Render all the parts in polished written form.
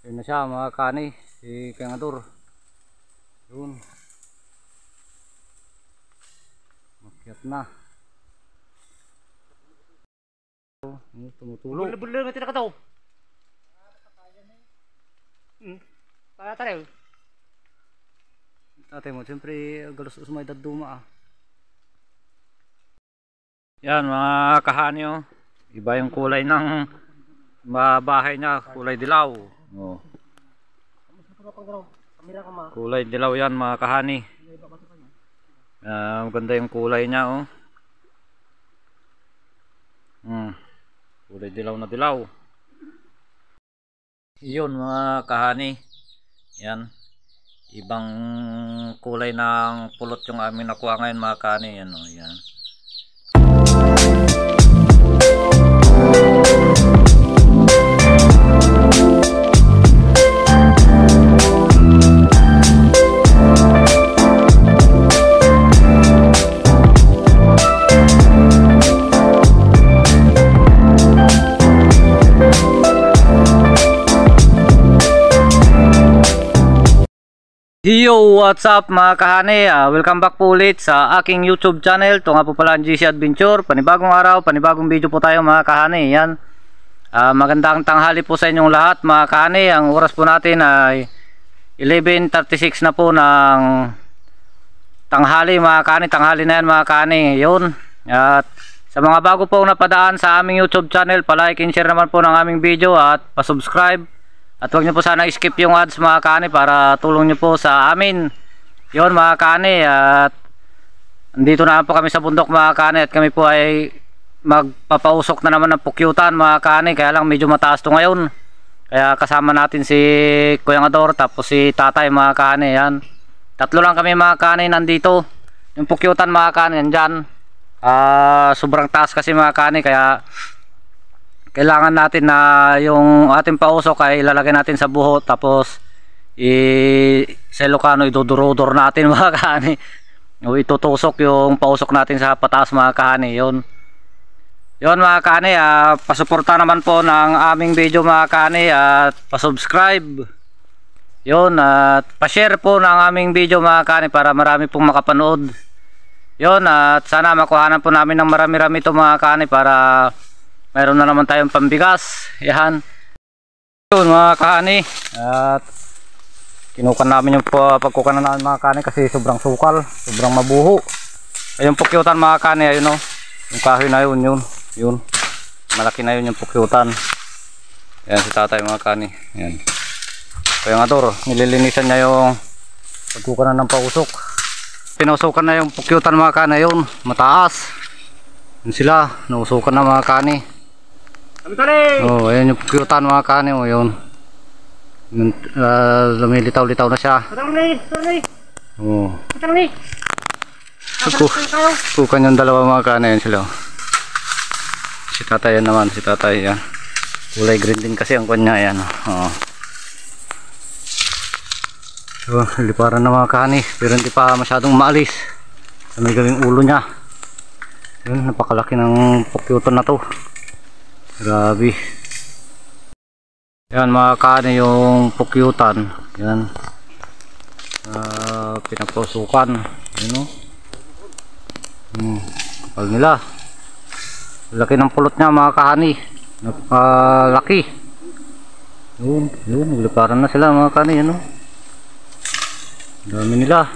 Yun na siya mga kani, si Kangador. Yun. Makyat na. Tumutulog. Bulu-bulu nga tinaka daw. Para tayo. Tatay mo, siyempre galos usmay daduma ah. Yan mga kahani oh. Iba yung kulay ng bahay niya, kulay dilaw. Oh. Kulay dilaw yan mga kahani. Maganda yung kulay niya oh. Kulay dilaw na dilaw. Yun mga kahani. Yan. Ibang kulay ng pulot yung aming nakuha ngayon mga kahani. Yan oh, yan. Yo, what's up mga kahani? Welcome back po ulit sa aking YouTube channel. Ito nga po pala ang GC Adventure. Panibagong araw, panibagong video po tayo mga kahani. Yan. Magandang tanghali po sa inyong lahat mga kahani. Ang oras po natin ay 11:36 na po ng tanghali mga kahani. Tanghali na yan mga kahani. Yun. At sa mga bago pong napadaan sa aming YouTube channel, palike and share naman po ng aming video at pasubscribe. At huwag nyo po sana skip yung ads mga kani para tulong nyo po sa amin. Yun mga kani. At andito na po kami sa bundok mga kani. At kami po ay magpapausok na naman ng pukyutan mga kani. Kaya lang medyo mataas to ngayon. Kaya kasama natin si Kuya Ngador tapos si Tatay mga kani. Yan. Tatlo lang kami mga kani nandito. Yung pukyutan mga kani nandyan. Sobrang taas kasi mga kani. Kaya kailangan natin na yung ating pausok ay ilalagay natin sa buhot tapos sa Ilocano idudurudor natin mga kahani o itutusok yung pausok natin sa pataas mga kahani. Yun mga kahani, pasuporta naman po ng aming video mga kahani at pasubscribe yun at pa-share po ng aming video mga kahani para marami pong makapanood. Yun at sana makuhanan po namin ng marami-rami ito mga kahani para mayroon na naman tayong pambigas. Yan. Yun mga kahani. At kinukan namin yung pagkukan na namin mga kahani kasi sobrang sukal. Sobrang mabuho. Ayun pukyutan mga kahani. Ayun o. Yung kahoy na yun. Yun. Malaki na yun yung pukyutan. Yan si Tatay mga kahani. Yan. Kuya Ngador. Nililinisan niya yung pagkukan na ng pausok. Pinusukan na yung pukyutan mga kahani. Yun. Mataas. Yun sila. Nausukan na mga kahani. Oh, ayan yung pukyutan mga kani mo yun. Lumilitaw-litaw na siya. Oh. Kukan yung dalawa mga kani, yan sila. Si Tatay yan naman, si Tatay yan. Kulay green din kasi ang kanya yan. Oh. So, liparan na mga kani, pero hindi pa masyadong maalis. May gawing ulo niya. Yun, napakalaki ng pukyutan na to. Grabe. Yan mga kani yung pukyutan. Yan. Pinapusukan. Yan o. Kapal nila. Laki ng pulot niya mga kani. Napakalaki. Yun. Nagliparan na sila mga kani. Yan o. Dami nila.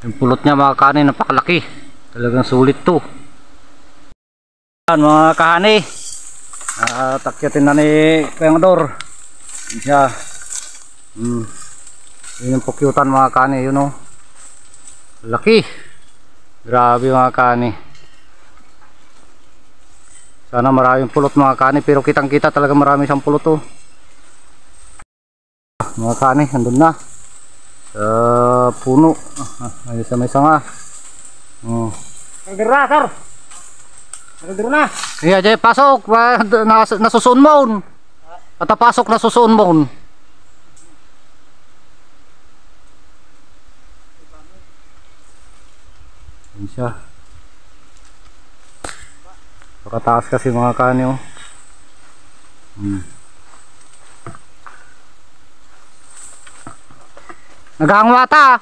Yung pulot niya mga kani napakalaki. Talagang sulit to. Mga kahani, takyatin na ni Kuya Ngador. Yun siya. Yun yung pukyutan mga kahani, yun o. Laki. Grabe mga kahani. Sana maraming pulot mga kahani, pero kitang kita talaga marami siyang pulot o. Mga kahani, andun na. Sa puno. Ayun sa may sanga. Nagdira sir. Nagdira na. Iya, jay pasok. Nasusuon mo. Patapasok nasusuon mo. Yan siya. Pakataas kasi mga kanyo. Nagangwata.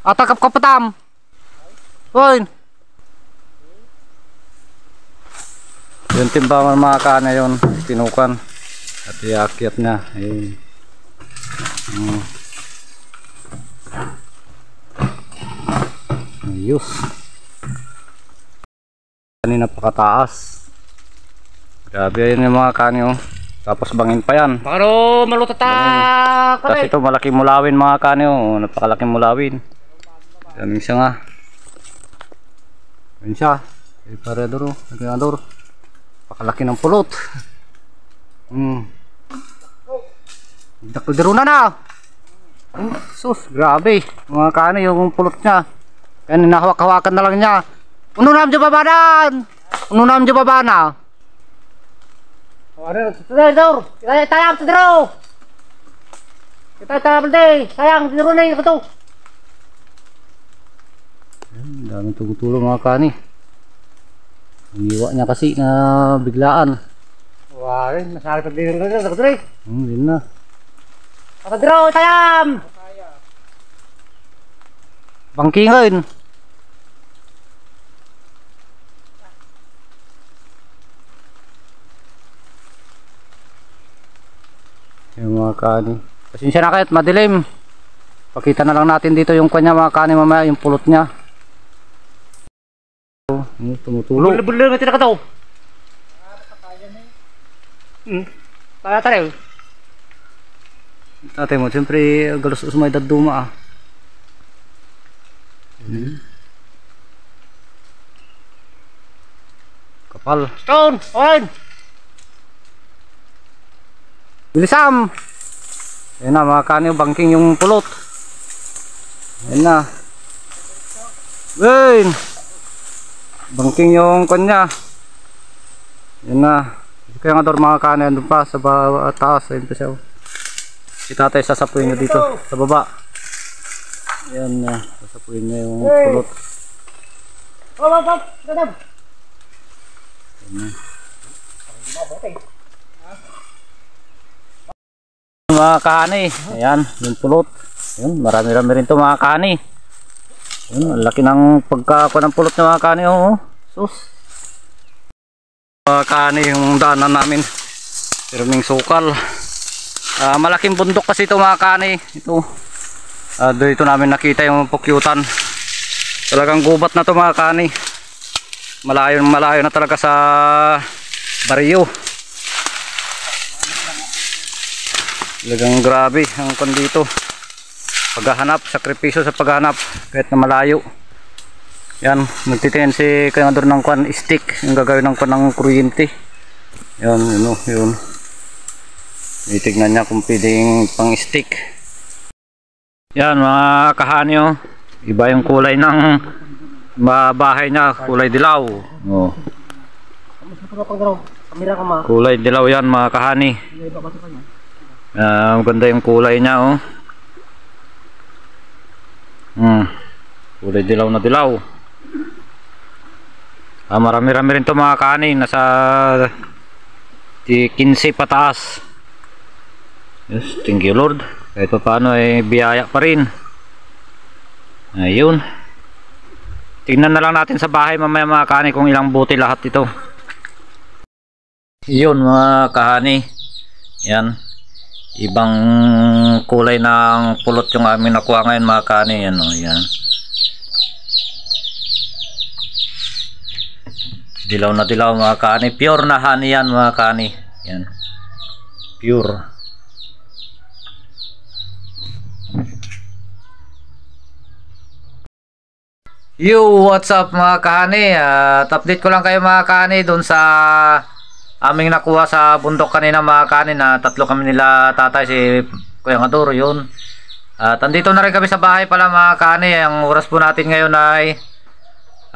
Atakap kapatam. Hoy. Yung timbangan mga kana yun, tinukan at iakyat niya. Ayun. Ayos. Kanina pakataas. Grabe yun yung mga kanyo. Tapos bangin pa yan. Baka malutot ta. Tapos ito malaking mulawin mga kanyo. Napakalaking mulawin. Yan siya nga. Yan siya. Paredor. Nagkakador. Pakalaki ng pulot. Dakaldero na. Sus, grabe. Mga kano yung pulot niya. Kaya ninahawak-hawakan na lang niya. Uno naman dyan babanan. Uno naman dyan babana. Tidor. Tayang tidro. Tayang balde. Sayang tidro na yun ito. Daming tugutulong mga kani. Ang iwa niya kasi na biglaan. Wah, nasari pag din na ito. Yun na. Tidro, tayam. Bangkingan. Yung mga kani. Pasensya na kahit madilim. Pakita na lang natin dito yung kanya mga kani mamaya, yung pulot niya. Tumutulog. Bulil na tinaka ito. Kaya tayo. Tatay mo, siyempre galos usmay daduma ah. Kapal. Stone, on. Bilisam. Yan na mga kani, bangking yung pulot. Yan na. Win. Bangking yung kanya. Yan na. Kaya nga doon mga kani, andun pa sa taas. Ayun pa siya. Si tatay sasapuin niya dito sa baba. Yan na. Sasapuin niya yung pulot. Hop. Gadab. Mga kani. Ayan, yung pulot. Yun, marami-rami rin to mga kani. Yun, laki ng pagkakuha ng pulot ng mga kani. Oh, sus. Mga kani yung daanan namin. Pirming sukal. Malaking bundok kasi ito mga kani. Ito. Dito namin nakita yung pukyutan. Talagang gubat na to mga kani. Malayo na talaga sa baryo. Talagang grabe ang kon dito. Paghahanap, sakripisyo sa paghahanap kahit na malayo. Yan, nagtitingin si kanador ng kwan stick, yung gagawin ng kwan ng kuryente. Yan, yun. Itignan niya kung pwedeng pang stick. Yan mga kahanyo, iba yung kulay ng bahay niya, kulay dilaw. Oh. Kulay dilaw yan mga kahani. Maganda yung kulay niya oh. Kulay dilaw na dilaw. Marami-rami rin to mga kahani, nasa 15 pataas. Yes, thank you Lord. Kahit pa paano ay biyaya pa rin. Ayun. Tingnan na lang natin sa bahay mamaya mga kahani kung ilang buti lahat ito. Yun mga kahani. Yan. Ibang kulay ng pulot yung aming nakuha ngayon mga kahani. Yan o. Yan. Dilaw na dilaw mga kahani. Pure na honey yan mga kahani. Yan. Pure. Yo, what's up mga kahani? Update ko lang kayo mga kahani doon sa aming nakuha sa bundok kanina mga kahani na tatlo kami nila tatay, si Kuya Ngaduro yun. At andito na rin kami sa bahay pala mga kahani. Ang oras po natin ngayon ay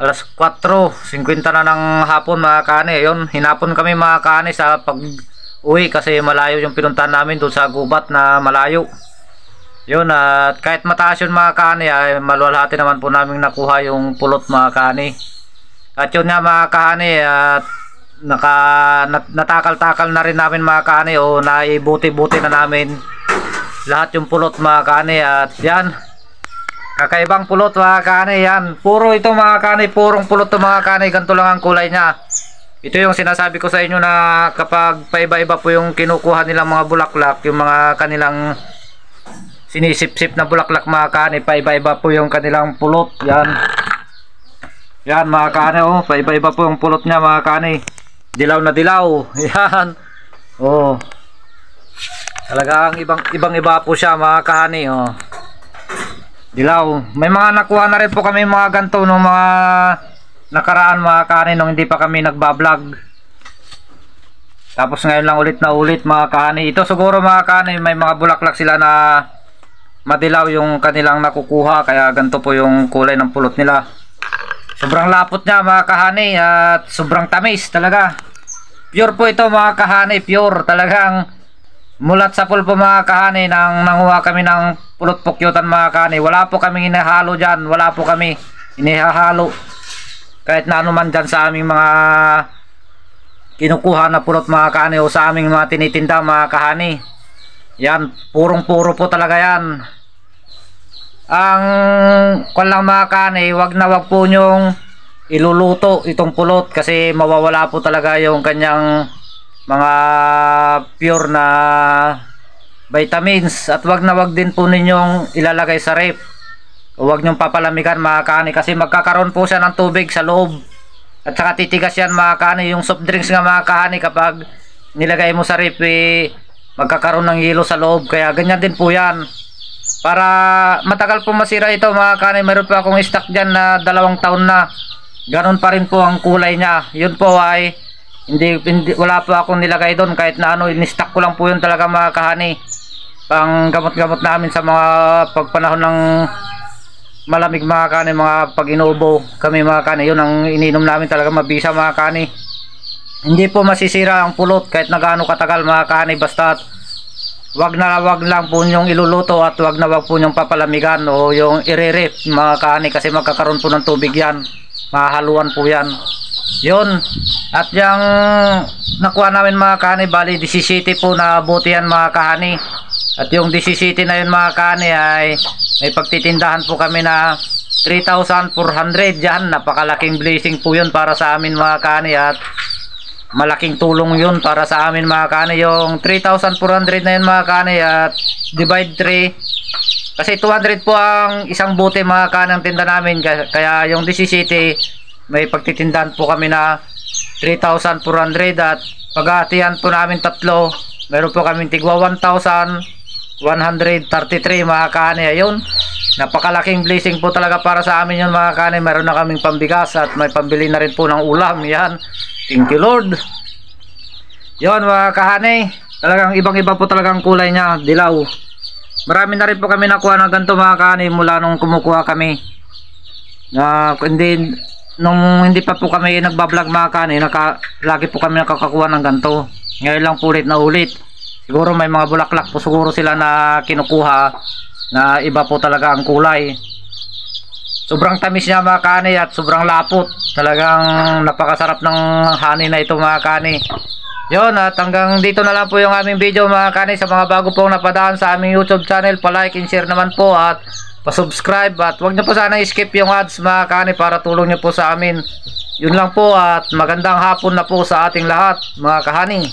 alas 4:50 na ng hapon mga kahani. Yun, hinapon kami mga kahani sa pag-uwi kasi malayo yung pinuntahan namin doon sa gubat na malayo. Yun, at kahit mataas yun mga kahani ay maluwalhati naman po namin nakuha yung pulot mga kahani. At yun nga mga kahani, at natakal-takal na rin namin mga kaani, o naibuti-buti na namin lahat yung pulot mga kaani. At yan, kakaibang pulot mga kaani. Yan, puro ito mga kaani, purong pulot to mga kaani. Ganito lang ang kulay niya. Ito yung sinasabi ko sa inyo na kapag paiba-iba po yung kinukuha nilang mga bulaklak, yung mga kanilang sinisip-sip na bulaklak mga kaani, paiba-iba po yung kanilang pulot. Yan, yan mga kaani, oh, paiba-iba po yung pulot niya mga kaani. Dilaw na dilaw. Yan, oh, talagang ibang-iba po siya mga kaani, oh. Dilaw. May mga nakuha na rin po kami mga ganito nung mga nakaraan mga kaani, nung hindi pa kami nagbablog. Tapos ngayon lang ulit na ulit mga kaani. Ito siguro mga kaani, may mga bulaklak sila na madilaw yung kanilang nakukuha, kaya ganito po yung kulay ng pulot nila. Sobrang lapot niya mga kahani, at sobrang tamis talaga. Pure po ito mga kahani, pure. Talagang mulat sa pulpo mga kahani, nang nanguha kami ng pulot pukyutan mga kahani. Wala po kami inihalo dyan, wala po kami inihahalo kahit na ano man dyan sa aming mga kinukuha na pulot mga kahani, o sa aming mga tinitinda mga kahani. Yan, purong-puro po talaga yan. Ang kung lang mga kahani, wag na wag po nyong iluluto itong pulot, kasi mawawala po talaga yung kanyang mga pure na vitamins. At wag na wag din po ninyong ilalagay sa ref, o wag nyong papalamigan mga kahani, kasi magkakaroon po siya ng tubig sa loob, at saka titigas yan mga kahani. Yung soft drinks nga mga kahani, kapag nilagay mo sa ref, magkakaroon ng yelo sa loob, kaya ganyan din po yan. Para matagal po masira ito mga kahani, meron po akong stock dyan na 2 taon na, ganon pa rin po ang kulay niya. Yun po ay hindi, wala po akong nilagay doon kahit na ano, in-stock ko lang po yun talaga mga kahani, pang gamot-gamot namin sa mga pagpanahon ng malamig mga kahani, mga pag inuubo kami mga kahani. Yun ang ininom namin talaga, mabisa mga kahani. Hindi po masisira ang pulot kahit na gaano katagal mga kahani, basta wag lang po nyong iluluto, at wag na wag po nyong papalamigan o yung i-ref mga kahani, kasi magkakaroon po ng tubig yan, mahaluan po yan. Yun, at yung nakuha namin mga kahani, bali 17 po na buti yan mga kahani. At yung 17 na yun mga kahani ay may pagtitindahan po kami na 3,400 yan. Napakalaking blessing po yun para sa amin mga kahani, at malaking tulong yun para sa amin mga kahani. Yung 3,400 na yun mga kahani, at divide 3, kasi 200 po ang isang bote mga kahani ang tinda namin, kaya yung 17 may pagtitindahan po kami na 3,400, at paghatihan po namin tatlo, meron po kami tigwa 1,133 mga kahani. Ayun, napakalaking blessing po talaga para sa amin yun mga kahani. Meron na kaming pambigas, at may pambili na rin po ng ulam. Yan, thank you Lord. Yun mga kahani, talagang ibang-iba po talagang kulay niya, dilaw. Marami na rin po kami nakuha ng ganito mga kahani mula nung kumukuha kami. Nung hindi pa po kami nagbablog mga kahani, lagi po kami nakakakuha ng ganito. Ngayon lang po ulit na ulit. Siguro may mga bulaklak po siguro sila na kinukuha na iba po talaga ang kulay. Sobrang tamis niya mga kahani, at sobrang lapot. Talagang napakasarap ng honey na ito mga kahani. Yun, at hanggang dito na lang po yung aming video mga kahani. Sa mga bago pong napadaan sa aming YouTube channel, pa-like and share naman po, at pa-subscribe. At huwag niyo po sana i-skip yung ads mga kahani, para tulong niyo po sa amin. Yun lang po, at magandang hapon na po sa ating lahat mga kahani.